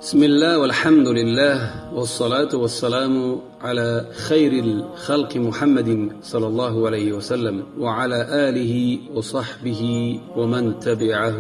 بسم الله والحمد لله والصلاة والسلام على خير الخلق محمد صلى الله عليه وسلم وعلى آله وصحبه ومن تبعه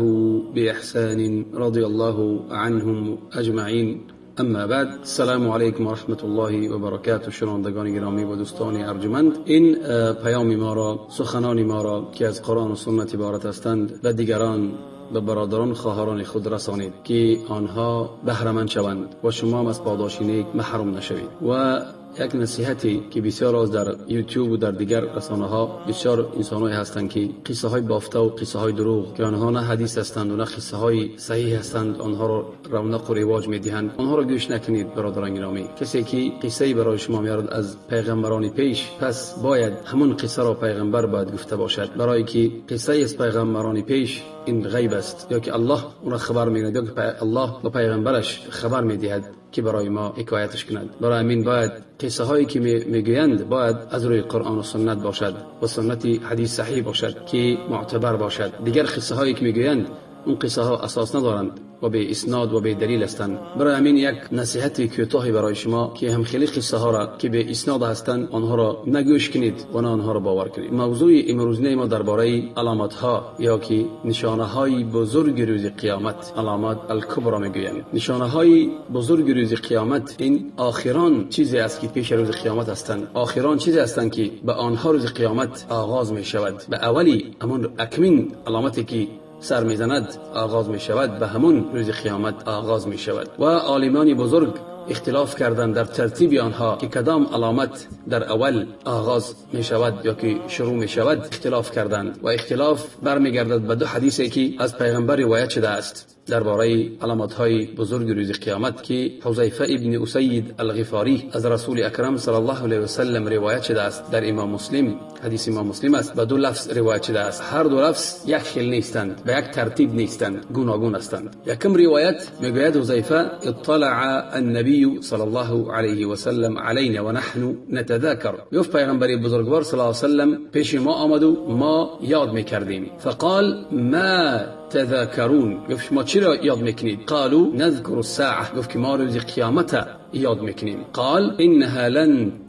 بإحسان رضي الله عنهم أجمعين. اما بعد، السلام علیکم و رحمت الله و برکاته. شنوندگان گرامی و دوستان ارجمند، این پیام ما را، سخنان ما را که از قرآن و سنت عبارت هستند و دیگران به برادران خواهران خود رسانید که آنها بهره‌مند شوند و شما هم از پاداش نیک محروم نشوید. و یک نصیحتی که بسیار از در یوتیوب و در دیگر رسانه ها بسیار انسان‌هایی هستند که قصه های بافته و قصه های دروغ که آنها نه حدیث هستند و نه قصه های صحیح هستند، آنها را رونق و رواج میدهند. آنها را گوش نکنید برادران گرامی. کسی که قصه برای شما میارد از پیغمبران پیش، پس باید همون قصه را پیغمبر باید گفته باشد، برای که قصه از پیغمبران پیش این غیب است، یا که الله اون را خبر می‌دهد، یا که الله و پیغمبرش خبر می‌دهد که برای ما حکایتش کنند. برای همین باید قصه هایی که میگویند باید از روی قرآن و سنت باشد و سنت حدیث صحیح باشد که معتبر باشد. دیگر قصه هایی که میگویند اون قصه ها اساس ندارند و به اسناد و به دلیل هستند. برای همین یک نصیحت کوتاهی برای شما که هم خیلی قصه ها را که به اسناد هستند آنها را نگوش کنید و نه آنها را باور کنید. موضوع امروزه ما درباره علامت ها یا که نشانه های بزرگ روز قیامت، علامات الکبرى میگویند. نشانه های بزرگ روز قیامت این آخران چیزی است که پیش روز قیامت هستند. آخران چیزی هستند که به آنها روز قیامت آغاز می شود. به اولی همون اکمین علامتی که سر میزند آغاز می شود، به همون روز قیامت آغاز می شود. و عالمان بزرگ اختلاف کردند در ترتیب آنها که کدام علامت در اول آغاز می شود یا که شروع می شود. اختلاف کردند و اختلاف برمیگردد به دو حدیثی که از پیغمبر روایت شده است درباره علامت های بزرگ روز قیامت که حذیفه ابن اسید الغفاری از رسول اکرم صلی الله علیه و سلم روایت شده است. در امام مسلم، حدیث امام مسلم است، به دو لفظ روایت شده است. هر دو لفظ یک خیل نیستند، به یک ترتیب نیستند، گوناگون هستند. یکم روایت میگوید حذیفه اطلع النبی صلی الله علیه و سلم علینا و نحن نتذاکر. گفت پیغمبر بزرگوار صلی الله علیه و سلم پیش ما آمد و ما یاد میکردیم. فقال ما تذاکرون. گفت ما چی را یاد میکنید؟ قالوا نذكر الساعه. گفت که ما روز قیامت یاد میکنیم. قال انها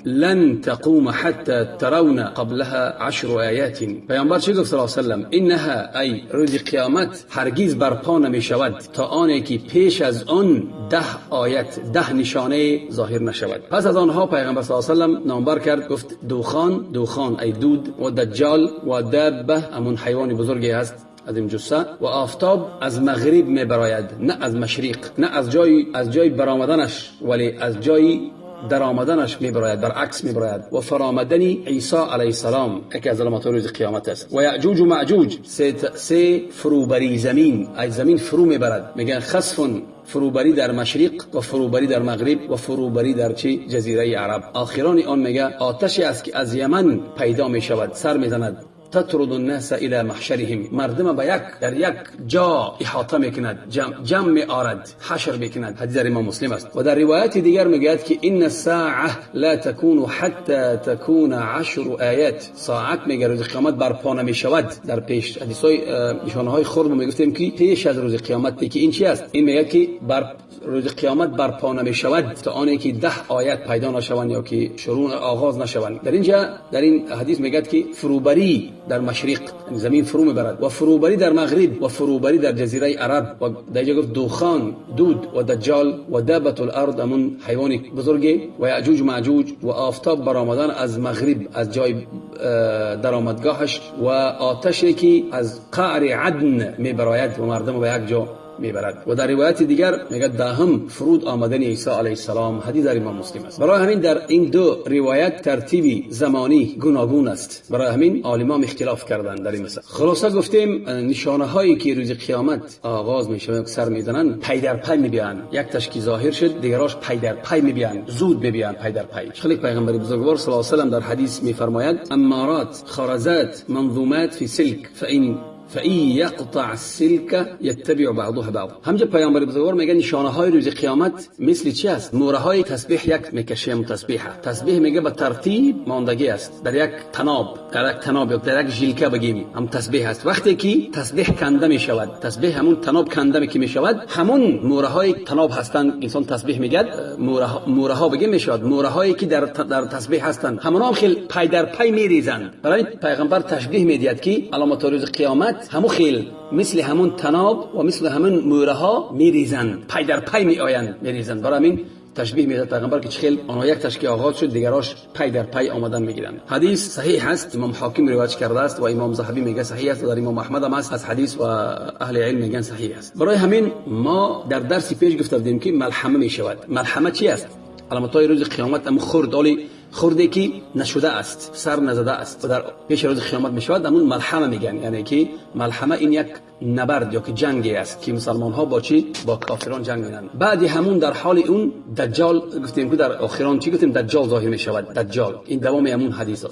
لن تقوم حتى ترون قبلها 10 آیات. پیامبر چی گفت صلی الله علیه و سلم؟ انها ای روز قیامت هرگز برپا نمی شود تا آنی که پیش از آن 10 آیت، 10 نشانه ظاهر نشود. پس از آنها پیغمبر صلی الله علیه و سلم نامبر کرد، گفت دوخان ای دود، و دجال و دابه همون حیوان بزرگی است از این جثه، و آفتاب از مغرب می براید نه از مشرق، نه از جای برآمدنش ولی از جای در آمدنش می براید، برعکس می براید. و فرآمدن عیسی علیه السلام یکی از علامات روز قیامت است. و یأجوج و مأجوج سه فروبری زمین، از زمین فرو می برد. میگن خسف، فروبری در مشرق و فروبری در مغرب و فروبری در جزیره عرب. آخران آن میگه آتشی است که از یمن پیدا می شود، سر می زند. تطرد الناس الى محشرهم. مردم به در یک جا احاطه میکند، جمع میآرد، حشر میکند. حدیث امام مسلم است. و در روایت دیگر میگوید که ان الساعه لا تكون حتى تكون 10 آیات. ساعت میگه روز قیامت برپا نمیشود. در پیش حدیثای نشانه های خرد میگفتیم که پیش از روز قیامت که این چی است؟ این میگه که روز قیامت برپا نمیشود تا آنی که 10 آیت پیدا نشوند یا که شروع آغاز نشوند. در این حدیث میگه که فروبری در مشرق زمین فرو میبرد و فروبری در مغرب و فروبری در جزیره عرب. و در اینجا گفت دوخان، دود و دجال و دابة الارض همون حیوان بزرگی، و یأجوج و مأجوج و آفتاب برآمدن از مغرب از جای درآمدگاهش، و آتشی که از قعر عدن میبراید و مردم به یک جا میبرد. و در روایت دیگر میگه دهم فرود آمدن عیسی علیه السلام. حدیث در امام مسلم است. برای همین در این دو روایت ترتیبی زمانی گوناگون است. برای همین عالمان اختلاف کردند در این مسئله. خلاصه گفتیم نشانه هایی که روز قیامت آغاز میشه که سر میزنن پی در پی میبینن. یک تشکی ظاهر شد، دیگراش پی در پی میبینن، زود میبینن پی در پی. خلیق پیغمبر بزرگوار صلی الله علیه و سلم در حدیث میفرماید امارات خرزات منظومات فی سلک فإن فإن يقطع السلك يتبع بعضها بعض. همجا پیامبر بزرگوار میگه نشانه های روز قیامت مثل چی است؟ موره های تسبیح یک میکشیم تسبیح میگه به ترتیب ماندگی است، در یک تناب یا در یک ژیلکه بگیم هم تسبیح است. وقتی که تسبیح کنده می شود، تسبیح همون تناب کنده که می شود، همون موره های تناب هستند انسان تسبیح میگه موره ها بگیم می شود، موره هایی که در تسبیح هستند همون هم خیلی پای در پای میریزند. برای پیغمبر تشبیه میدید که علامت روز قیامت همون خیلی مثل همون تناب و مثل همون موره ها میریزند، پای در پای میریزند. برای همین تشبیه میده پیغمبر که چخیل آنها یک تشکیه آغاز شد دیگراش پای در پای آمدن میگیرند. حدیث صحیح است، امام حاکم روایت کرده است و امام ذهبی میگه صحیح است و در امام احمد هم است از حدیث و اهل علم میگن صحیح است. برای همین ما در درس پیش گفته بودیم که ملحمه میشود. ملحمه چی است؟ علامت‌های روز قیامت هم خورده که نشده است، سر نزده است و در پیش روز قیامت میشود، همون ملحمه میگن. یعنی که ملحمه این یک نبرد یا که جنگی است که مسلمان ها با کافران جنگ میکنند. بعد همون در حال اون دجال گفتیم که در آخران چی گفتیم؟ دجال ظاهر میشود. دجال این دوام همون حدیث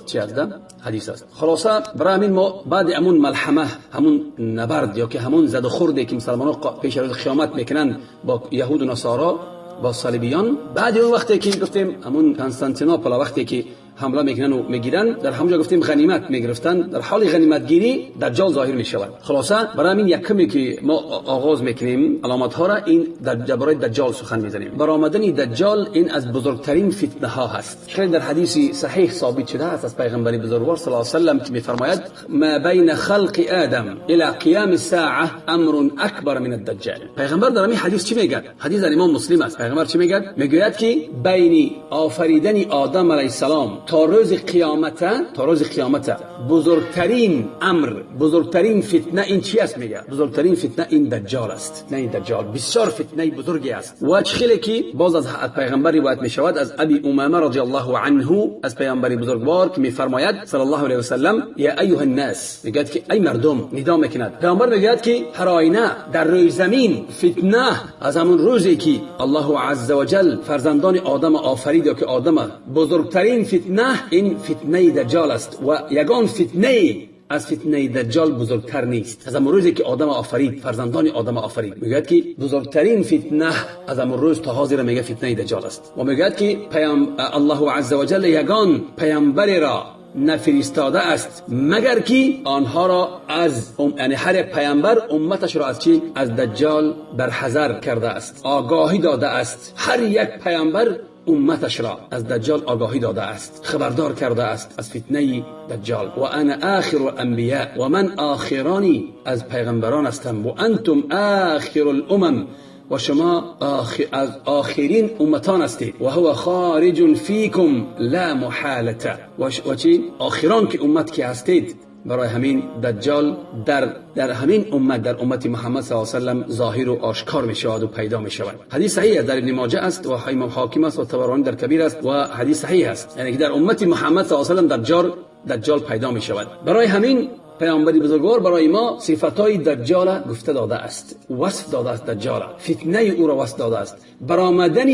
است. خلاصه برای همین ما بعد همون ملحمه، همون نبرد یا که همون زد و خورده که مسلمان ها پیش روز قیامت میکنند با یهود و نصارا، با صلیبیان، بعد اون وقتی که گفتیم همون کنستانتینوپل وقتی که حمله میکنن و میگیرن، در همونجا گفتیم غنیمت میگرفتن، در حال غنیمت گیری دجال ظاهر میشود. خلاصه برای همین یکمی که ما آغاز میکنیم علامت ها را این درباره دجال سخن میزنیم. برآمدن دجال این از بزرگترین فتنه ها هست. خیلی در حدیث صحیح ثابت شده است از پیغمبر بزرگوار صلی الله علیه و سلم که میفرماید ما بین خلق آدم الى قیام الساعه امر اکبر من الدجال. پیغمبر در این حدیث چی میگه؟ حدیث در امام مسلم است. پیغمبر چی میگه؟ میگوید که بین آفریدن آدم علیه السلام تا روز قیامت بزرگترین امر، بزرگترین فتنه این چی است؟ میگه بزرگترین فتنه این دجال است. نه این دجال بسیار فتنه بزرگی است. و چخیلی که باز از پیغمبر روایت میشود از ابی امامه رضی الله عنه از پیغمبر بزرگوار که میفرماید صلی الله علیه و سلم یا ایها الناس، میگه که ای مردم ندا میکند. پیغمبر میگه که هر آینه در روی زمین فتنه از همون روزی که الله عز و جل فرزندان آدم آفرید یا که آدم بزرگترین فتنه این فتنه دجال است و یگان فتنه از فتنه دجال بزرگتر نیست. از امروزی که آدم آفرید، فرزندان آدم آفرید، میگوید که بزرگترین فتنه از امروز تا حاضر میگه فتنه دجال است و میگوید که الله عز و جل یگان پیامبر را نفرستاده است مگر که آنها را از یعنی هر پیامبر امتش را از چی؟ از دجال برحذر کرده است، آگاهی داده است. هر یک پیامبر امتش را از دجال آگاهی داده است، خبردار کرده است از فتنه دجال. و انا آخر الانبیاء و من آخرانی از پیغمبران هستم و انتم آخر الامم و شما از آخرین امتان هستید و هو خارج فیکم لا محالته و چی؟ آخران که امت که هستید. برای همین دجال در همین امت، در امت محمد صلی الله علیه و سلم ظاهر و آشکار می شود و پیدا می شود. حدیث صحیح است، در ابن ماجه است و امام حاکم است و طبرانی در کبیر است و حدیث صحیح است، یعنی که در امت محمد صلی الله علیه و سلم دجال پیدا می شود. برای همین پیامبر بزرگوار برای ما صفاتای دجال گفته داده است، وصف داده است دجال، فتنه او را وصف داده است. برآمدن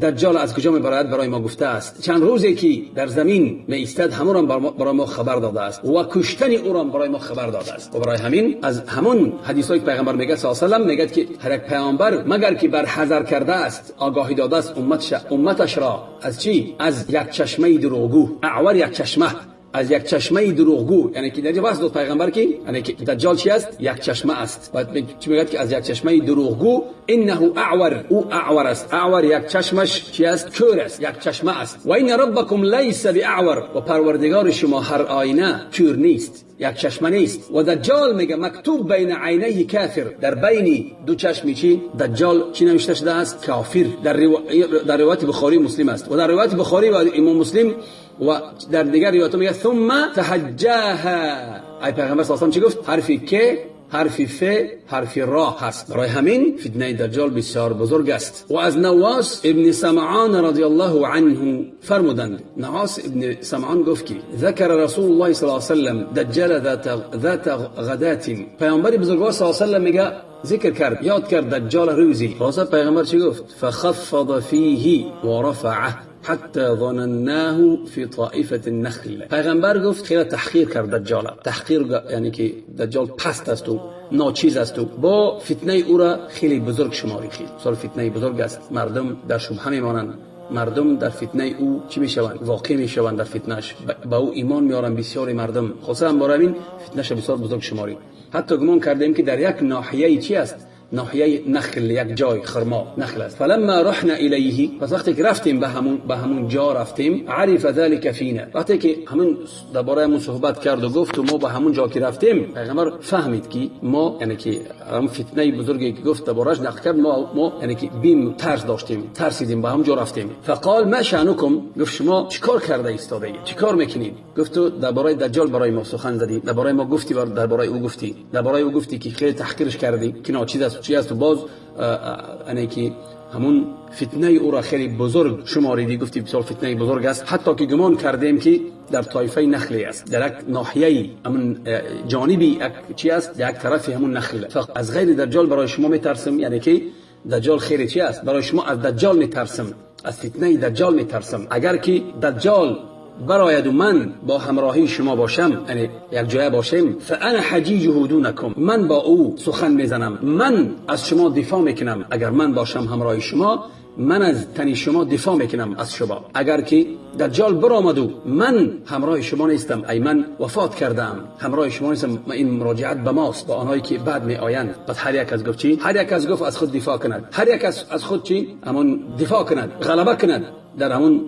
دجال از کجا میبراید برای ما گفته است. چند روزی که در زمین می ایستد همون را برای ما خبر داده است و کشتن او را برای ما خبر داده است. و برای همین از همون حدیثای پیغمبر میگه صلی الله علیه و سلم میگه که هر یک پیامبر مگر که بر حذر کرده است، آگاهی داده است امتش را از چی؟ از یک چشمه دروغگو، اعور یک چشمه، از یک چشمه دروغگو. یعنی که در واسط پیغمبر که یعنی که دجال چی است؟ یک چشمه است. بعد چی میگه که از یک چشمه دروغگو انه اعور، او اعور است. اعور یک چشمش چی است؟ کور است، یک چشمه است. و ان ربکم لیس باعور، و پروردگار شما هر آینه کور نیست، یک چشمه نیست. و دجال میگه مکتوب بین عینه کافر، در بین دو چشمی چی؟ دجال چی نوشته شده است؟ کافر. در روایت بخاری مسلم است و در روایت بخاری و امام مسلم و در دیگر روایت میگه ثم تهجاها. ای پیغمبر صلی الله علیه و سلم چی گفت؟ حرفی که، حرفی ف، حرفی را هست. برای همین فتنه دجال بسیار بزرگ است. و از نواس ابن سمعان رضی الله عنه فرمودند، نواس ابن سمعان گفت که ذکر رسول الله صلی الله علیه و سلم دجال ذات غدات. پیامبر بزرگوار صلی الله علیه و سلم میگه ذکر کرد، یاد کرد دجال روزی. خلاصه پیغمبر چی گفت؟ فخفض فیه و رفعه، حتی ظنناه فی طائفة النخل. پیغمبر گفت خیلی تحقیر کرد دجال. تحقیر یعنی که دجال پست است و ناچیز است و با فتنه او را خیلی بزرگ شماری خیلی سال فتنه بزرگ است. مردم در شبهه میمانند، مردم در فتنه او چی میشوند؟ واقع میشوند در فتنهش، با او ایمان میارن بسیاری مردم، خصوصا برای این فتنهش بسیار بزرگ شماری. حتی گمان کردیم که در یک ناحیه چی است؟ ناحیه نخل، یک جای خرما نخل است. فلما رحنا الیه، پس وقتی که رفتیم به همون جا رفتیم، عرف ذلك فینا، وقتی که همون درباره همون صحبت کرد و گفت و ما به همون جا که رفتیم، پیغمبر فهمید که ما یعنی که هم فتنه بزرگی که گفت دربارش نقل کرد، ما یعنی که بیم ترس داشتیم، ترسیدیم، به همون جا رفتیم. فقال ما شأنکم، گفت شما چیکار کرده ایستاده اید؟ چیکار میکنید؟ گفت درباره دجال برای ما سخن زدی، درباره ما گفتی، درباره او گفتی، درباره او گفتی که خیلی تحقیرش کردی، که ناچیز است چی است، و باز یعنی که همون فتنه او را خیلی بزرگ شماریدی، گفتی بسیار فتنه بزرگ است، حتی که گمان کردیم که در طایفه نخلی است، در یک ناحیه همون جانبی یک چی است، در یک طرف همون نخل. فقط از غیر دجال برای شما میترسم، یعنی که دجال خیلی چی است، برای شما از دجال میترسم، از فتنه دجال میترسم. اگر که دجال براید و من با همراهی شما باشم، یعنی یک جای باشیم، فانا حجیجه دونکم، من با او سخن میزنم، من از شما دفاع میکنم. اگر من باشم همراه شما، من از تن شما دفاع میکنم از شما. اگر که دجال برآمد و من همراه شما نیستم، ای من وفات کردم، همراه شما نیستم، این مراجعت به ماست، با آنهایی که بعد می آیند. پس هر یک از گفت چی؟ هر یک از گفت از خود دفاع کند، هر یک از خود چی؟ همون دفاع کند، غلبه کند در همون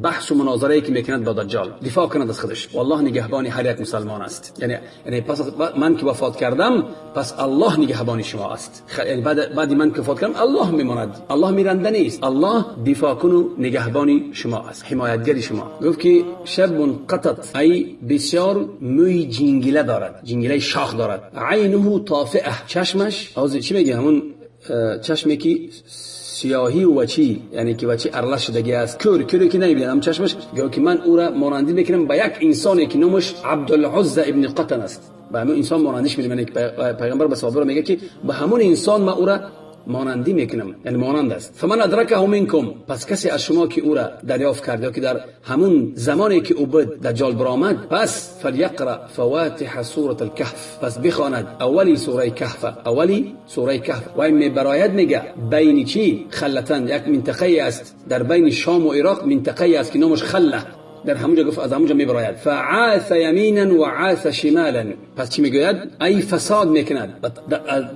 بحث و مناظره که میکند با دجال، دفاع کند از خودش. والله نگهبانی هر یک مسلمان است. یعنی پس من که وفات کردم، پس الله نگهبانی شما است. یعنی بعد من که وفات کردم، الله میماند، الله میرنده نیست، الله دفاع کن و نگهبانی شما است، حمایتگری شما. گفت که شب قطط، ای بسیار موی جنگله دارد، جنگله شاخ دارد، عینه طافئه، چشمش از چی میگه، همون چشمی که سیاهی و چی، یعنی که وچی ارلش شدگی است، کوری که نمیبینم چشمش. گفت که من او را مانندی میکنم به یک انسانی که نامش عبدالعزى ابن قطن است، به همون انسان مانندیش میکنم. پیغمبر به صحابه میگه که به همون انسان ما او را مانندی میکنم، یعنی مانند است. فمن ادرکه منکم، پس کسی از شما که او را دریافت کرده که در همون زمانی که او بود دجال برآمد، پس فلیقرأ فواتح سوره الكهف، پس بخواند اولی سوره کهف، اولی سوره کهف. و این میبراید میگه بین چی؟ خلتن، یک منطقه است در بین شام و عراق، منطقه است که نامش خله، در همونجا گفت از همونجا میبراید. فعاث یمینا و عاث شمالا، پس چی میگوید؟ ای فساد میکند،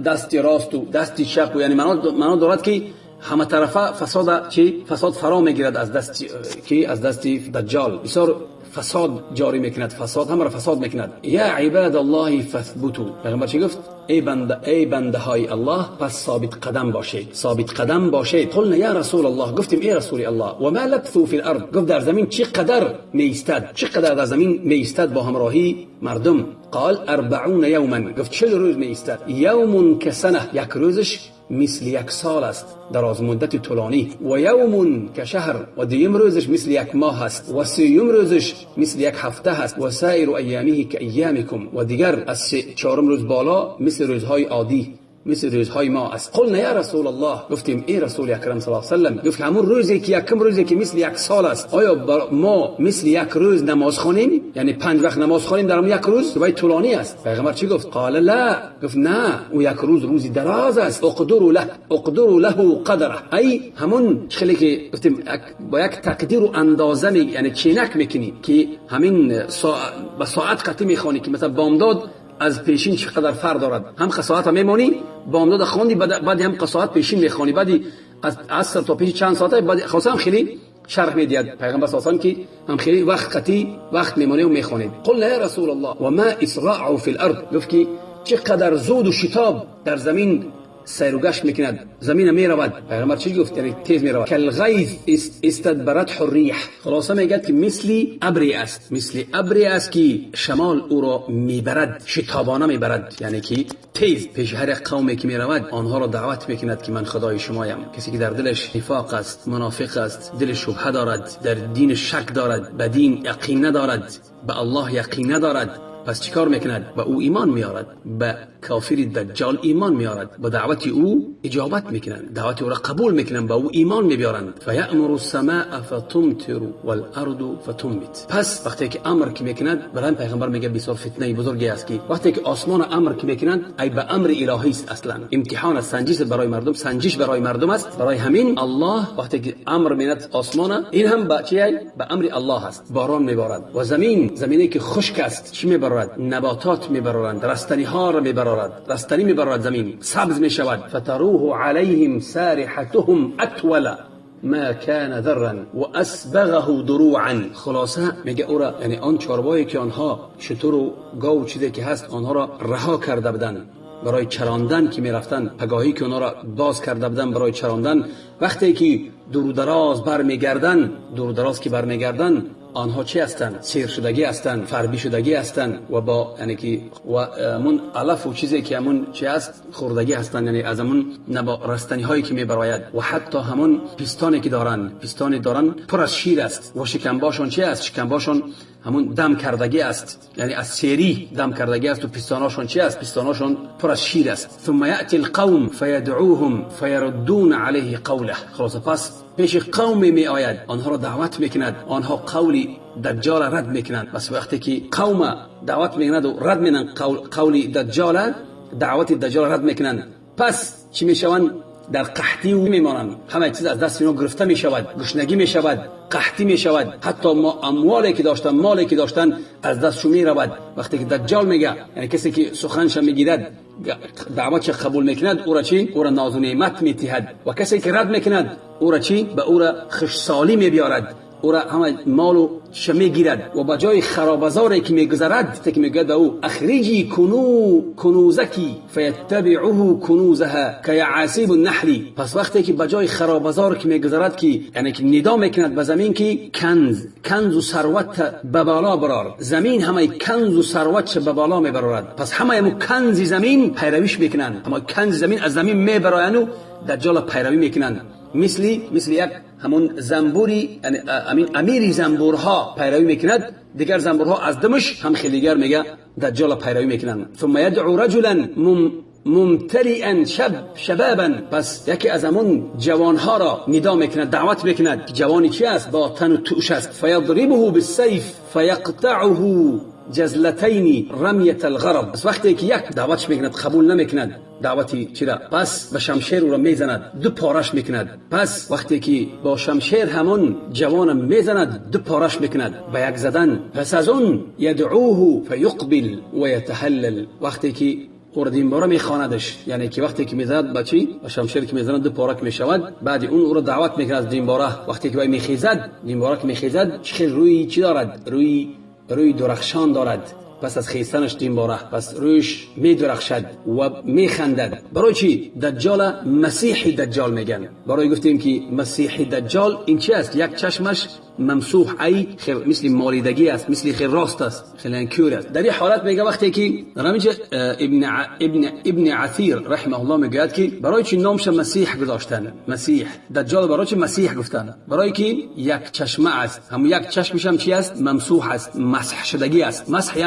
دستی راست و دستی چپ، و یعنی معنا دارد که همه طرفه فساد چی؟ فساد فرا میگیرد از دستی کی؟ از دستی دجال. بسیار فساد جاری میکند، فساد همه را فساد میکند. یا عباد الله فثبتوا، پیغمبر چی گفت؟ ای بنده های الله، پس ثابت قدم باشید، ثابت قدم باشید. قلنا یا رسول الله، گفتیم ای رسول الله، و ما لبثوا فی الارض، گفت در زمین چقدر میایستد، چقدر در زمین میایستد با همراهی مردم؟ قال 40 یوما، گفت 40 روز میایستد. یوم کسنه، یک روزش مثل یک سال است، دراز مدت طولانی. و یوم کشهر، و دیم روزش مثل یک ماه است. و سیوم روزش مثل یک هفته است. و سایر ایامه کایامکم، و دیگر از 4 روز بالا مثل روزهای عادی، مثل روزهای ما است. قلنا یا رسول الله، گفتیم ای رسول اکرم صلی الله علیه و سلم، گفت همون روزی که یکم روزی که مثل یک سال است، آیا ما مثل یک روز نماز خوانیم؟ یعنی 5 وقت نماز خوانیم در یک روز؟ وای طولانی است. پیغمبر چی گفت؟ قال لا، گفت نه، او یک روزی دراز است. اقدروا له قدره، ای همون خیلی که گفتیم با یک تقدیر و اندازه یعنی چینک میکنی که همین با ساعت قطعی میخوانی، که مثلا بامداد از پیشین چقدر فرق دارد، هم قصاعت هم میمونی بامداد خوندی، بعد هم قصاعت پیشین میخوانی، بعدی از عصر تا پیش چند ساعته، بعد خاصه هم خیلی شرح میدید پیغمبر صلی الله علیه و آله که هم خیلی وقت میمونی و میخوانید. قلنا یا رسول الله و ما اسراع فی الارض، گفت که چقدر زود و شتاب در زمین سیر و گشت میکند، زمین میرود. پیغمبر چی گفت؟ یعنی تیز میرود. کالغیث استدبرت الريح، خلاصه میگه که مثل ابری است، مثل ابری است که شمال او را میبرد، شتابانه میبرد، یعنی که تیز پیش هر قومی که میرود آنها را دعوت میکند که من خدای شمایم. کسی که در دلش نفاق است، منافق است، دلش شبهه دارد، در دین شک دارد، به دین یقین ندارد، به الله یقین ندارد، پس چیکار میکند؟ به او ایمان میارد، به کافر دجال ایمان میارد، با دعوت او اجابت میکنند، دعوت او را قبول میکنند، با او ایمان میبرند. فیأمر السماء فتمطر والارض فتنبت. پس وقتی که امر که میکنند، برای پیغمبر میگه بسیار فتنه بزرگی است که وقتی که آسمان امر که میکنند، ای به امر الهی است، اصلا امتحان سنجش برای مردم، سنجش برای مردم است. برای همین الله وقتی که امر میند آسمان، این هم با چیه؟ به امر الله است، باران میبارد. و زمینی که خشک است چی میبرد؟ نباتات میبرند، رستنی ها را میبرد، رستنی میبرد، زمین سبز میشود. فتروه علیهم سارحتهم اطول ما كان ذرا و اسبغه دروعا. خلاصه میگه اورا، یعنی آن چاربایی که آنها شتر و گاو چیزی که هست آنها را رها کرده بودند برای چراندن که میرفتن، پگاهی که آنها را باز کرده بودن برای چراندن، وقتی که دور دراز برمیگردن آنها چی هستند؟ سیر شدگی هستند، فربی شدگی هستند و با یعنی که و من علف و چیزی که همون چی است خوردگی هستند، یعنی از همون رستنی هایی که میبراید. و حتی همون پیستانی که دارن پر از شیر است و شکمباشون چی است؟ شکمباشون همون دم کردگی است، یعنی از سیری دم کردگی است و پیستاناشون چی است؟ پیستاناشون پر از شیر است. ثم یأتی القوم فیدعوهم فیردون علیه قوله. خلاص پس پیش قوم می آید، آنها را دعوت میکند، آنها قول دجال رد میکنند. پس وقتی که قوم دعوت میکنند و رد میکنند قول دجال، دعوت دجال رد میکنند، پس چی میشوند؟ در قحطی و میمانند، همه چیز از دست اینا گرفته میشود، گشنگی میشود، قحطی میشود، حتی اموالی که داشتن از دستشون میرود. وقتی که دجال میگه، یعنی کسی که سخنش میگیرد، دعوتش قبول میکند، او را چی؟ او را ناز و نعمت میتهد. و کسی که رد میکند، او را چی؟ به او را خشسالی میبیارد، او را همه مالو شمی گیرد و با جای خرابزاری که میگذرد که میگه او اخرجی کنوزکی فیتبعه کنوزها کیعاسیب النحل. پس وقتی که با جای خرابزار که میگذرد، که یعنی که ندا میکند به زمین که کنز و ثروت به بالا برار، زمین همه کنز و ثروت به بالا میبرد. پس همه کنز زمین پیرویش میکنند، همه کنز زمین از زمین میبرایند و دجال پیروی میکنند. مثل یک همون زنبوری، یعنی امیر زنبورها پیروی میکند، دیگر زنبورها از دمش هم خیلی دیگر میگه دجال پیروی میکنند. ثم یدعو رجلا ممتلئا شبابا. پس یکی از همون جوانها را ندا میکند، دعوت میکند. جوانی چی است؟ با تن و توش است. فیضربه بالسیف فیقطعه جزلتین رمیت الغرب. پس وقتی که یک دعوتش میکند قبول نمیکند دعوتی چرا، پس به شمشیر او را میزند، دو پارش میکند. پس وقتی که با شمشیر همون جوان میزند، دو پارش میکند به یک زدن. پس از اون یدعوه فیقبل و یتحلل. وقتی که او را دینباره میخواندش، یعنی که وقتی که میزند بچی و شمشیر که میزند دو پارک میشود، بعد اون او را دعوت میکنه از دینباره. وقتی که میخیزد دینباره که میخیزد خیلی روی چی دارد؟ روی درخشان دارد. پس از خیستنش دینباره، پس رویش میدرخشد و میخندد. برای چی؟ دجال مسیح دجال میگن. برای گفتیم که مسیح دجال این چی است؟ یک چشمش ممسوح، ای مثل مالیدگی است، مثل خیلی راست است، خیلی انکور است. در این حالت میگه وقتی که رمیج ابن عثیر رحمه الله میگه که برای چی نامش مسیح گذاشتن؟ مسیح دجال برای چی مسیح گفتن؟ برای که یک چشمه است، هم یک چشمش هم چی است؟ ممسوح است، مسح شدگی است. مسح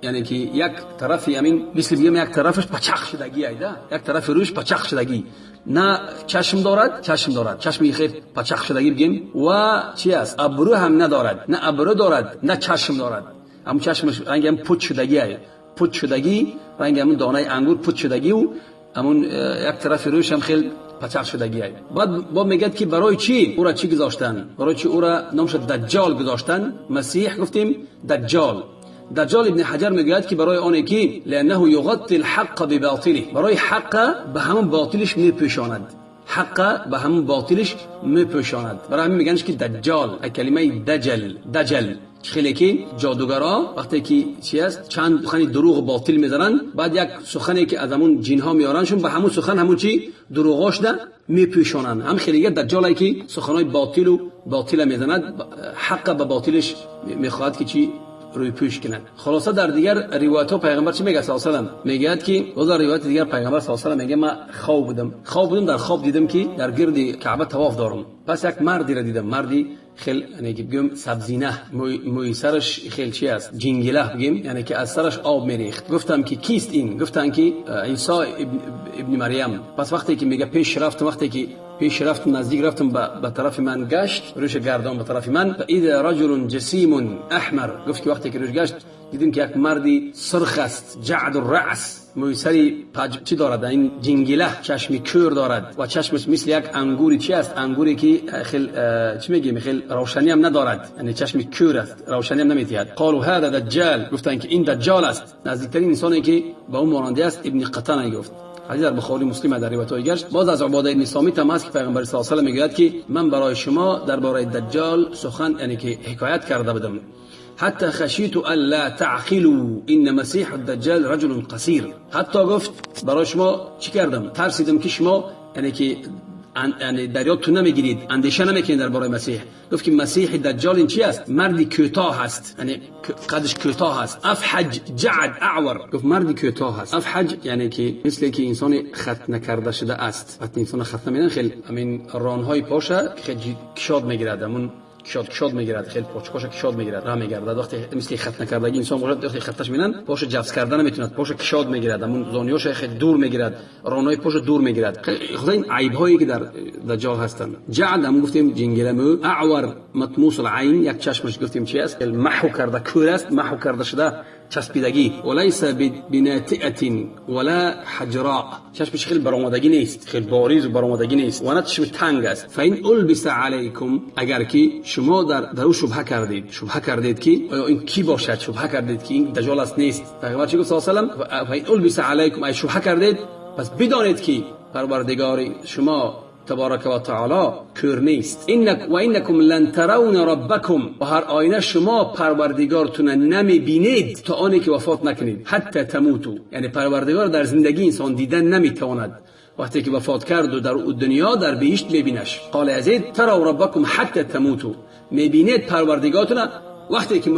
یعنی که یک طرف یمین مثل بگیم یک طرفش پچق شدگی ایده، یک طرف روش پچق شدگی، نه چشم دارد، چشمی خیر پچق شدگی بگیم. و چی است؟ ابرو هم ندارد، نه ابرو دارد نه چشم دارد، هم چشمش رنگ هم پوچ شدگی، رنگ هم دانه انگور پوچ شدگی و همون یک طرف روش هم خیلی پچق شدگی. بعد میگه که برای چی او را چی گذاشتن؟ برای چی او را نامش دجال گذاشتن؟ مسیح گفتیم دجال ابن حجر میگوید که برای آنه که لانه یغطی الحق بباطله، برای حق به همون باطلش میپوشاند، برای همین میگنش که دجال، کلمه دجل خیلی که جادوگرا وقتی که چی است چند سخن دروغ و باطل میزنن، بعد یک سخنی که از همون جن ها میارنشون به همون سخن همون چی دروغاش ده میپوشانن. هم خیلی دجالی که سخنای باطل میزند، حق به باطلش میخواد که چی روی پوش کنند. خلاصه در دیگر روایت ها پیغمبر چی میگه صلی الله علیه و آله؟ میگه که در روایت دیگر پیغمبر صلی الله علیه و آله میگه من خواب بودم، در خواب دیدم که در گرد کعبه طواف دارم. پس یک مردی را دیدم، مردی خیلی یعنی که بگیم سبزینه موی سرش خیلی چی است جنگله بگیم یعنی که از سرش آب میریخت. گفتم که کیست این؟ گفتن که عیسی ابن مریم. پس وقتی که میگه پیش رفتم نزدیک رفتم به طرف من گشت روش گردان به طرف من اذا رجل جسیم احمر. گفت که وقتی که روش گشت دیدیم که یک مردی سرخ است جعد الرأس موی سری چی دارد این جنگله چشمی کور دارد و چشمش مثل یک انگوری چی است انگوری که خیلی چی میگیم خیلی روشنی هم ندارد یعنی چشمی کور است روشنی هم نمیتید. قالوا هذا دجال. گفتن که این دجال است. نزدیکترین انسانی که با اون ماننده است ابن قطان گفت. حدیث در بخاری مسلم در روایت گشت. باز از عباده ابن صامت هم است که پیغمبر صلی الله علیه و آله میگوید که من برای شما درباره دجال سخن یعنی که حکایت کرده بودم حتی خشیت الا تعقلوا ان مسیح الدجال رجل قصیر. حتی گفت برای شما چی کردم ترسیدم که شما یعنی که یعنی دریاتون نمیگیرید اندیشه نمیکنید درباره مسیح. گفت که مسیح دجال این چی است؟ مردی کوتاه است یعنی قدش کوتاه است. افحج جعد اعور. گفت مردی کوتاه است. افحج یعنی که مثل که انسان خط نکرده شده است. وقتی انسان خط نمیدن خیلی همین رانهای پاشه خیلی کشاد میگیرد همون کشاد میگیرد خیلی پاش کشاد میگیرد راه میگردد. وقتی مثل خط نکردگی انسان باشه وقتی خطش میبینن پاش جفس کردن نمیتوند پاش کشاد میگیرد همون زانیوش خیلی دور میگیرد رانهای پاش دور میگیرد. خدا این عیب هایی که در دجال هستند. جعد هم گفتیم جنگلمو اعور مطموس العین یک چشمش گفتیم چی است محو کرده کور است محو کرده شده چسبیدگی وليس بناتئه ولا حجراء چشمش خیلی برآمدگی نیست خیلی باریز و برآمدگی نیست و نه چشم تنگ است. فین البس علیکم اگر که شما در او شبهه کردید که آیا این کی باشد شبهه کردید که این دجال است نیست. پیغمبر چی گفت صلی الله علیه و آله فین البس علیکم ای شبهه کردید پس بدانید که پروردگار شما تبارک و تعالی کور نیست. انکم لن ترون ربکم و هر آینه شما پروردگارتون نمیبینید تا آنی که وفات نکنید حتی تموتو یعنی پروردگار در زندگی انسان دیدن نمیتواند وقتی که وفات کرد و در دنیا در بهشت میبینش. قال یزید تروا ربکم حتی تموتو میبینید پروردگارتون وقتی که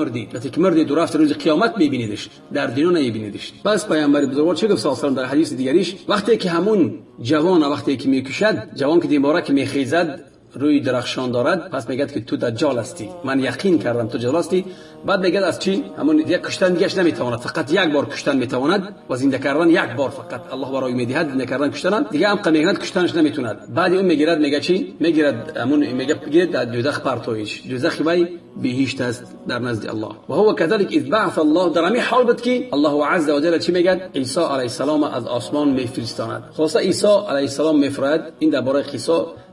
مردید و رفت روز قیامت میبینیدش در دنیا نمیبینیدش. پس پیامبر بزرگوار چه گفت صلی الله علیه و آله در حدیث دیگریش وقتی که همون جوان وقتی که میکشد جوان که دیماره که میخیزد روی درخشان دارد پس میگه که تو دجال هستی من یقین کردم تو دجال هستی. بعد میگه از چی همون یک کشتن دیگه نمیتواند فقط یک بار کشتن میتواند و زنده کردن یک بار فقط الله برای میدهد زنده کردن کشتن دیگه هم میگه کشتنش نمیتوند. بعد اون میگیرد میگه چی میگیرد همون میگه بگیرد در دوزخ پرتویش دوزخ وای بهشت است در نزد الله. و هو كذلك اذ بعث الله در همین حال بود که الله عز و جل چی میگه عیسی علیه السلام از آسمان میفرستاند. خلاص عیسی علیه السلام میفرستاد. این درباره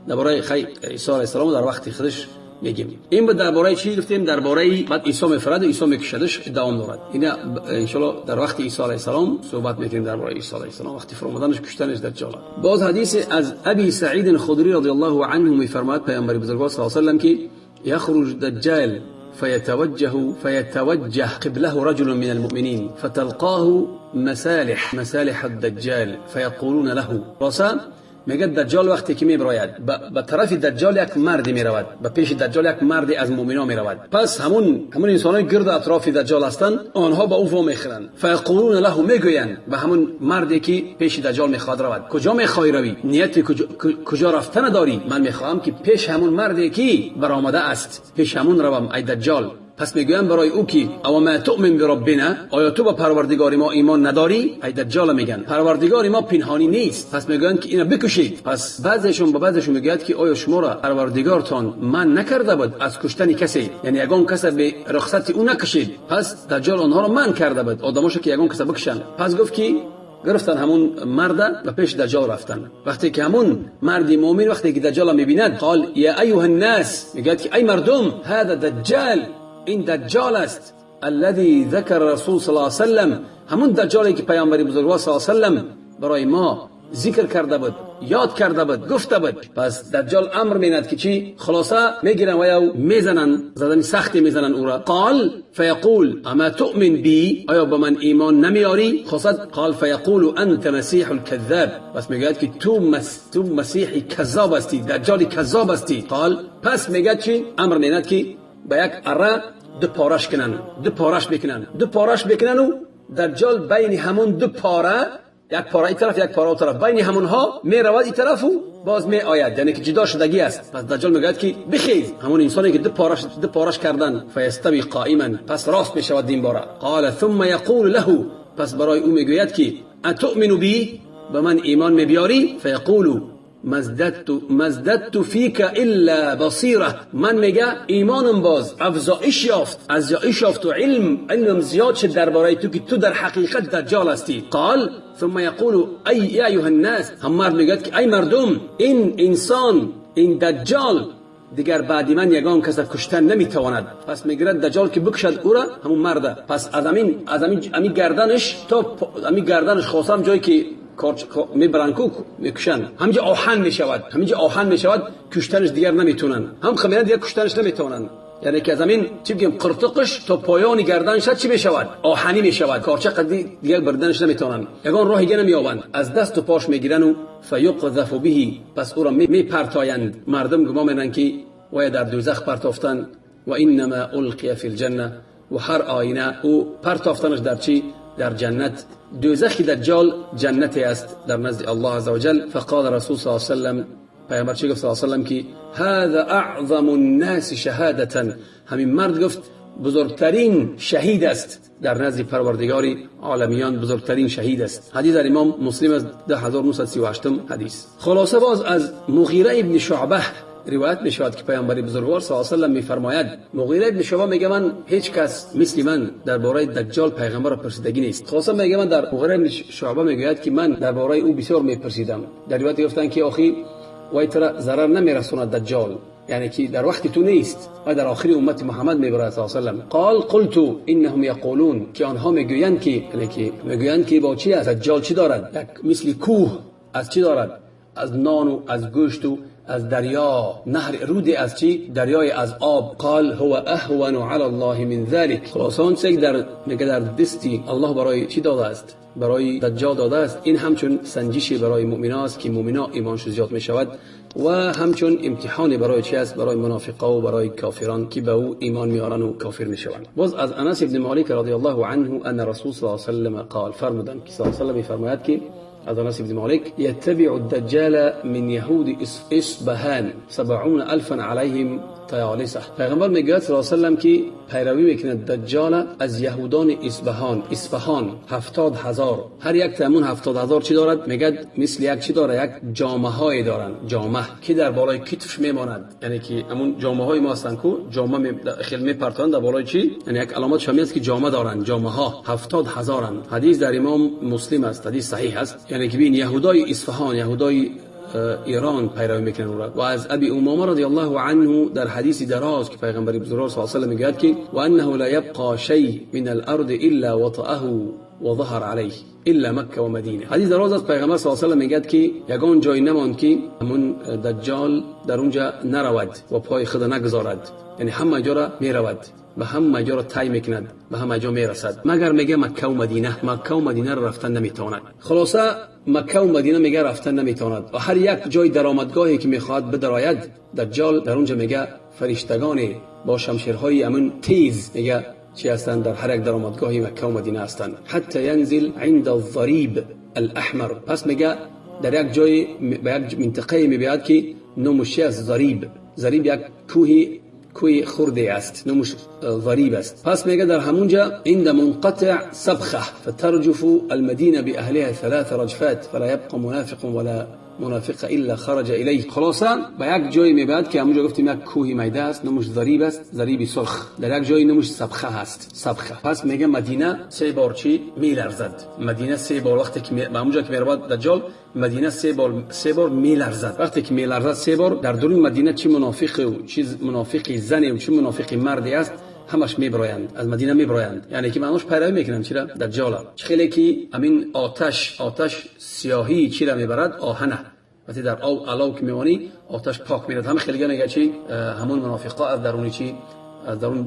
درباره عیسی علیه السلام در وقت خودش میگیم. این بود درباره چی گفتیم درباره بعد عیسی میفرد و عیسی میکشدش دوام دارد. اینا ان شاء الله در وقت عیسی علیه السلام صحبت میکنیم درباره عیسی علیه السلام وقتی فرمودنش کشتنش دجال. باز حدیث از ابی سعید الخدری رضی الله عنه میفرماید پیامبر بزرگوار صلی الله علیه و سلم که یخرج دجال فيتوجه قبله رجل من المؤمنين فتلقاه مسالح الدجال فيقولون له راسا میگه دجال وقتی که میبراید به طرف دجال یک مرد میرود به پیش دجال یک مرد از مؤمنان میرود. پس همون انسانای گرد اطراف دجال هستند آنها با او وا میخرند فیقولون له میگویند به همون مردی که پیش دجال میخواد رود کجا میخوای روی نیت کجا رفتن داری من میخواهم که پیش همون مردی که برآمده است پیش همون روم ای دجال. پس میگویم برای او که او ما تؤمن بربنا آیا تو با پروردگار ما ایمان نداری؟ ای دجال میگن پروردگار ما پنهانی نیست. پس میگن که اینو بکشید. پس بعضیشون میگوید که آیا شما را پروردگارتان من نکرده بود از کشتن کسی یعنی یگان کس به رخصت او نکشید پس دجال آنها را من کرده بود آدماشو که یگان کس بکشن. پس گفت که گرفتن همون مرد و پیش دجال رفتن. وقتی که همون مرد مؤمن وقتی که دجال میبیند قال یا ایها الناس میگه که ای مردم هذا دجال این دجال است الذي ذكر رسول صلی الله علیه و سلم همون دجالی که پیامبر بزرگوار صلی الله علیه و سلم برای ما ذکر کرده بود یاد کرده بود گفته بود. پس دجال امر میند که چی خلاصه میگیرن و یا میزنن زدن سختی میزنن او را. قال فیقول اما تؤمن بی آیا با من ایمان نمیاری؟ خلاصه قال فیقول انت مسیح الكذاب پس میگه که تو مسیحی کذاب هستی دجالی کذاب هستی. قال پس میگه چی امر میند که با یک اره دو پارش بکنن و دجال بین همون دو پاره یک پاره این طرف یک پاره اون طرف، بین همونها میرود این طرف و باز می آید، یعنی که جدا شدگی است. پس دجال میگوید که بخیز، همون انسانی که دو پارش کردن، فیستوی قائما، پس راست میشود این باره. قال ثم یقول له، پس برای او میگوید که اتؤمن بی، به من ایمان میبیاری؟ فیقول مزددت فیک الا بصیره، من میگه ایمانم باز افزایش یافت و علم زیاد شد درباره تو که تو در حقیقت دجال هستی. قال ثم یقول ای ایها الناس، هم مرد میگه که ای مردم، این انسان، این دجال دیگر بعد من یگان کس کشتن نمیتواند. پس میگرد دجال که بکشد او را، همون مرده. پس از همین گردنش تا همین گردنش خواستم جایی که میبرن میکشن، همینجا آهن میشود، کشتنش دیگر نمیتونن، هم خمیرن دیگر کشتنش نمیتونن. یعنی که زمین چی بگیم قرطقش تا پایان گردنش چی میشود؟ آهنی میشود، کارچه قدی دیگر بردنش نمیتونن، یگان راه دیگر نمییابند، از دست و پاش میگیرن و فیقذف به، پس او را میپرتایند. مردم گمان میکنن که وای در دوزخ پرتافتن، و انما القی فی الجنه، و هر آینه او پرتافتنش در چی؟ در جنت. دوزخ دجال جنتی است در نزد الله عزوجل. فقال رسول صلی الله علیه و سلم، پیامبر چی گفت صلی الله علیه و سلم که هذا اعظم الناس شهادتا، همین مرد گفت بزرگترین شهید است در نزد پروردگار عالمیان، بزرگترین شهید است. حدیث در امام مسلم از 10938 حدیث. خلاصه باز از مغیره ابن شعبه روایت میشود که پیامبر بزرگوار صلی الله علیه و سلم میفرماید، مغیره ابن شعبه میگه من هیچ کس مثل من درباره دجال پیغمبر را پرسیدگی نیست. خلاصه میگه من در مغیره ابن شعبه میگوید که من درباره او بسیار میپرسیدم. در روایت گفتن که آخی وای ترا ضرر نمیرسوند دجال، یعنی که در وقت تو نیست و در آخر امت محمد میبرد صلی الله علیه و سلم. قال قلت انهم یقولون، که آنها میگویند که یعنی که میگویند که با چی است دجال؟ چی دارد؟ یک مثل کوه از چی دارد؟ از نان و از گوشت و از دریا، نهر رودی از چی؟ دریای از آب. قال هو اهون علی الله من ذلك، خلاصان سگ در میگه در دستی الله برای چی داده است؟ برای دجال داده است. این همچون سنجشی برای مؤمنان است که مؤمنا ایمانش زیاد می شود، و همچون امتحانی برای چی است؟ برای منافقا و برای کافران که به او ایمان میارن و کافر میشوند. باز از انس ابن مالک رضی الله عنه ان رسول صلی الله علیه و سلم قال، فرمودن که صلی الله علیه و سلم فرماید که از انس ابن مالک یتبع الدجال من یهود اصبهان 70,000 علیهم طیالسه، پیغمبر میگه صلی الله علیه و سلم که پیروی میکند دجال از یهودان اصفهان 70,000. هر یک تامون 70,000 چی دارد؟ میگه مثل یک چی داره؟ یک جامه های دارن، جامه که در بالای کتفش میماند، یعنی که همون جامه های ما هستن کو جامه خیلی میپرتند در بالای چی، یعنی یک علامت شامی است که جامه دارن، جامه ها 70,000. حدیث در امام مسلم است، حدیث صحیح است. یعنی که بین یهودای اصفهان، یهودای ایران پیروی میکنن. و از ابی امامه رضی الله عنه در حدیث دراز که پیغمبر بزرگوار صلی الله علیه و سلم میگه که و انه لا یبقى شیء من الارض الا وطئه وظهر عليه الا مکه و مدینه. حدیث دراز از پیغمبر صلی الله علیه و سلم میگه که یگان جای نماند که همون دجال در اونجا نرود و پای خود نگذارد، یعنی همه جا را میرود، به همه جا را طی میکند، به همه جا میرسد، مگر میگه مکه و مدینه. مکه و مدینه را رفتن نمیتواند. خلاصه مکه و مدینه میگه رفتن نمیتواند، و هر یک جای درآمدگاهی که میخواد بدراید دجال در اونجا میگه فرشتگان با شمشیرهای امن تیز میگه چی هستند در هر یک درآمدگاهی مکه و مدینه هستند. حتی ينزل عند الضریب الاحمر، پس میگه در یک جای به یک منطقه میبیاد که نموشی از ضریب یک کوه خرده است، نموش ضریب است. پس میگه در همونجا عند منقطع سبخه فترجف المدینه باهلها 3 رجفات فلا يبقى منافق ولا منافق الا خرج الیه. خلاصا به یک جایی میباد که همونجا گفتیم یک کوه میده است، نموش ضریب است، ضریب سرخ. در یک جایی نموش سبخه است، سبخه. پس میگه مدینه 3 بار چی میلرزد، مدینه 3 بار وقتی که به همونجا که میرود دجال مدینه 3 بار میلرزد. وقتی که میلرزد 3 بار در درون مدینه چی منافق و چی منافقی زنی و چی منافقی مردی است همش میبرایند، از مدینه میبرایند، یعنی که معناش پیروی میکنن چرا دجال. خیلی که همین آتش سیاهی چرا میبرد؟ آهنه. وقتی در علاو که میوانی آتش پاک میرد. هم خیلی میگه چی همون منافقا از درون چی از درون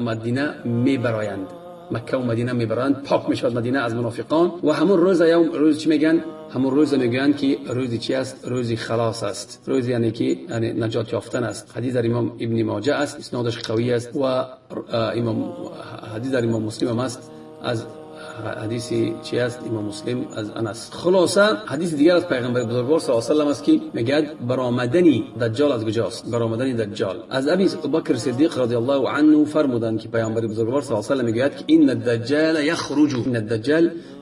مدینه میبرایند، مکه و مدینه میبرند، پاک میشود مدینه از منافقان. و همون روز چی میگن؟ همون روز میگن که روزی چی است؟ روزی خلاص است، روزی یعنی که یعنی نجات یافتن است. حدیث در امام ابن ماجه است، اسنادش قوی است، و امام حدیث در امام مسلم است از حدیث چی است؟ امام مسلم از انس. خلاصه حدیث دیگر از پیغمبر بزرگوار صلی الله علیه و سلم است که میگه برآمدن دجال از کجاست؟ برآمدن دجال از ابی بکر صدیق رضی الله عنه فرمودند که پیغمبر بزرگوار صلی الله علیه و سلم میگه که ان الدجال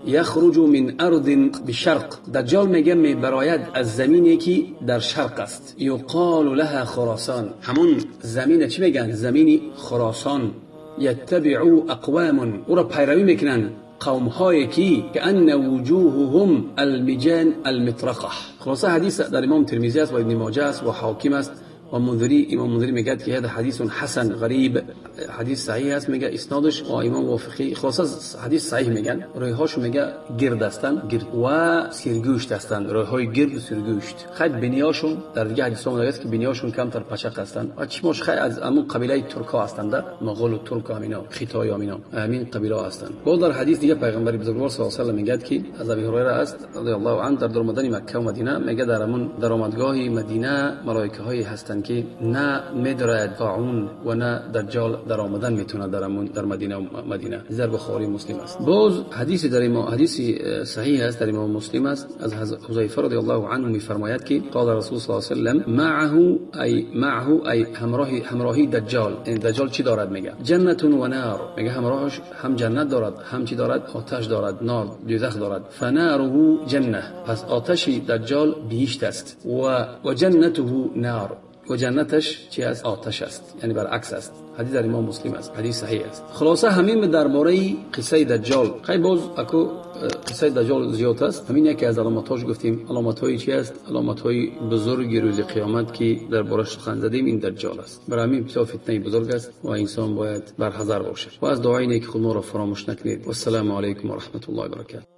یخرج من ارض بشرق. دجال میگه میبراید از زمینی که در شرق است، یقال لها خراسان. همون زمین چی میگن؟ زمین خراسان. یتبع اقوام، او را پیروی میکنن قوم هایی که ان وجوههم المجان المطرقه. خلاصه حدیث در امام ترمذی است و ابن ماجه است و حاکم است و منذری. امام منذری میگه که هذا حدیث حسن غریب، حدیث صحیح است میگه اسنادش. و امام وافقی خلاصه حدیث صحیح میگن. رویهاش میگه گرد هستند، گرد و سرگوشت هستند، رویهای گرد و سرگوشت. خیلی بنیاشون در دیگه حدیث ها میگه که بنیاشون کمتر پچق هستند و چشماش خیلی از همون قبیله ترکا هستند، مغول و ترک و همینا، خیتای همینا، همین قبیله هستند. باز در حدیث دیگه پیغمبر بزرگوار صلی الله علیه و آله میگه که از ابی هریره است رضی الله عنه در درآمدن مکه و مدینه میگه در همون درآمدگاه مدینه ملائکه هایی هستند که نه میدرد طاعون و نه دجال در آمدن میتونه در مدینه. در بخاری مسلم است. باز حدیث صحیح است در امام مسلم است از حذیفه رضی الله عنه میفرماید که قال رسول صلی الله علیه و سلم معه ای همراهی دجال. این دجال چی دارد؟ میگه جنت و نار. میگه همراهش هم جنت دارد هم چی دارد؟ آتش دارد، نار، دوزخ دارد. فناره جنه، پس آتش دجال بهشت است و جنته نار و جنتش چی است؟ آتش است، یعنی برعکس است. حدیث در امام مسلم است، حدیث صحیح است. خلاصه همین درباره قصه دجال. خیلی باز اكو قصه دجال زیاد است. همین یکی از علامتاش گفتیم. علامت‌های چی است؟ علامت‌های بزرگ روز قیامت که دربارش سخن زدیم این دجال است. برای همین بسیار فتنه بزرگ است و انسان باید بر حذر باشد و از دعای نیک خود ما را فراموش نکنید. و السلام علیکم و رحمت الله و برکاته.